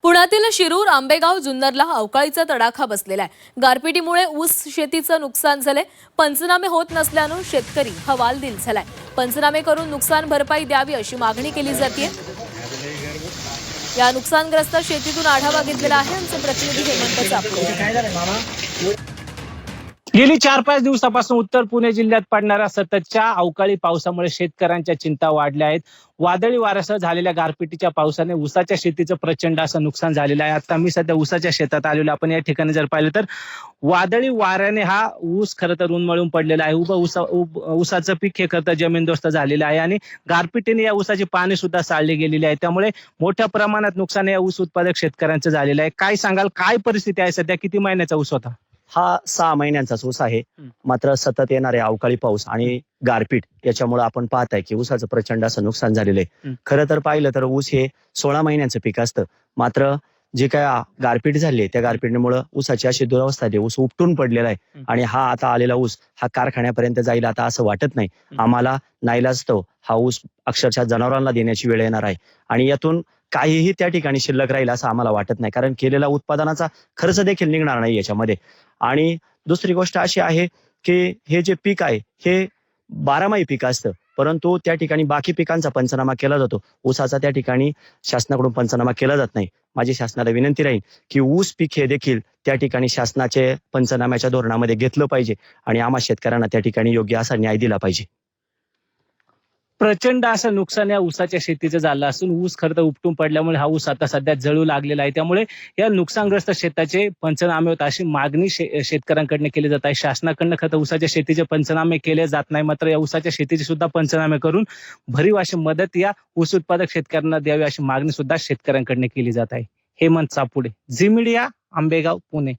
पुण्यातील शिरूर, आंबेगाव, जुन्नरला अवकाळीचा तडाखा बसलेला आहे। गारपिटीमुळे ऊस शेतीचं नुकसान झालंय। पंचनामे होत नसल्यानं शेतकरी हवालदिल झालाय। पंचनामे करून नुकसान भरपाई द्यावी अशी मागणी केली जाते। या नुकसानग्रस्त शेतीतून आढावा घेतलेला आहे आमचे प्रतिनिधी हेमंत चापडे। गेली 4-5 दिवसापासून उत्तर पुणे जिल्ह्यात पडणाऱ्या सततच्या अवकाळी पावसामुळे शेतकऱ्यांच्या चिंता वाढल्या आहेत। वादळी वाऱ्यासह झालेल्या गारपिटीच्या पावसाने ऊसाच्या शेतीचं प्रचंड असं नुकसान झालेलं आहे। आता मी सध्या ऊसाच्या शेतात आलेलो। आपण या ठिकाणी जर पाहिलं तर वादळी वाऱ्याने हा ऊस खरं तर उन्मळून पडलेला आहे। ऊसाचं पीक हे खरं तर जमीनदोस्त झालेलं आहे आणि गारपिटीने या ऊसाची पाने सुद्धा साळली गेलेली आहे। त्यामुळे मोठ्या प्रमाणात नुकसान या ऊस उत्पादक शेतकऱ्यांचं झालेलं आहे। काय सांगाल, काय परिस्थिती आहे सध्या? किती महिन्याचा ऊस होता? हा 6 महिन्यांचाच ऊस आहे। मात्र सतत येणारे अवकाळी पाऊस आणि गारपीट याच्यामुळे आपण पाहताय की ऊसाचं प्रचंड असं नुकसान झालेलं आहे। खरं तर पाहिलं तर ऊस हे 16 महिन्यांचं पीक असतं। मात्र जे काय गारपीट झाली त्या गारपीटीमुळे ऊसाची अशी दुरवस्था आहे, ऊस उपटून पडलेला आहे आणि हा आता आलेला ऊस हा कारखान्यापर्यंत जाईल आता असं वाटत नाही। आम्हाला नाईलाजास्तव हा ऊस अक्षरशः जनावरांना देण्याची वेळ येणार आहे आणि यातून काहीही त्या ठिकाणी शिल्लक राहील असं आम्हाला वाटत नाही, कारण केलेला उत्पादनाचा खर्च देखील निघणार नाही याच्यामध्ये। आणि दुसरी गोष्ट अशी आहे की हे जे पीक आहे हे 12माही पीक असतं, परंतु त्या ठिकाणी बाकी पिकांचा पंचनामा केला जातो, ऊसाचा त्या ठिकाणी शासनाकडून पंचनामा केला जात नाही। माझी शासनाला विनंती राहील की ऊस पीक हे देखील त्या ठिकाणी शासनाचे पंचनाम्याच्या धोरणामध्ये घेतलं पाहिजे आणि आम्हा शेतकऱ्यांना त्या ठिकाणी योग्य असा न्याय दिला पाहिजे। प्रचंड असं नुकसान या ऊसाच्या शेतीचं झालं असून ऊस खरं तर उपटून पडल्यामुळे हा ऊस आता सध्या जळू लागलेला आहे। त्यामुळे या नुकसानग्रस्त शेताचे पंचनामे होत अशी मागणी शेतकऱ्यांकडून केली जात आहे। शासनाकडनं खरं तर ऊसाच्या शेतीचे पंचनामे केले जात नाही, मात्र या ऊसाच्या शेतीचे सुद्धा पंचनामे करून भरीव अशी मदत या ऊस उत्पादक शेतकऱ्यांना द्यावी अशी मागणी सुद्धा शेतकऱ्यांकडून केली जात आहे। हेमंत चापुडे, झी मीडिया, आंबेगाव, पुणे।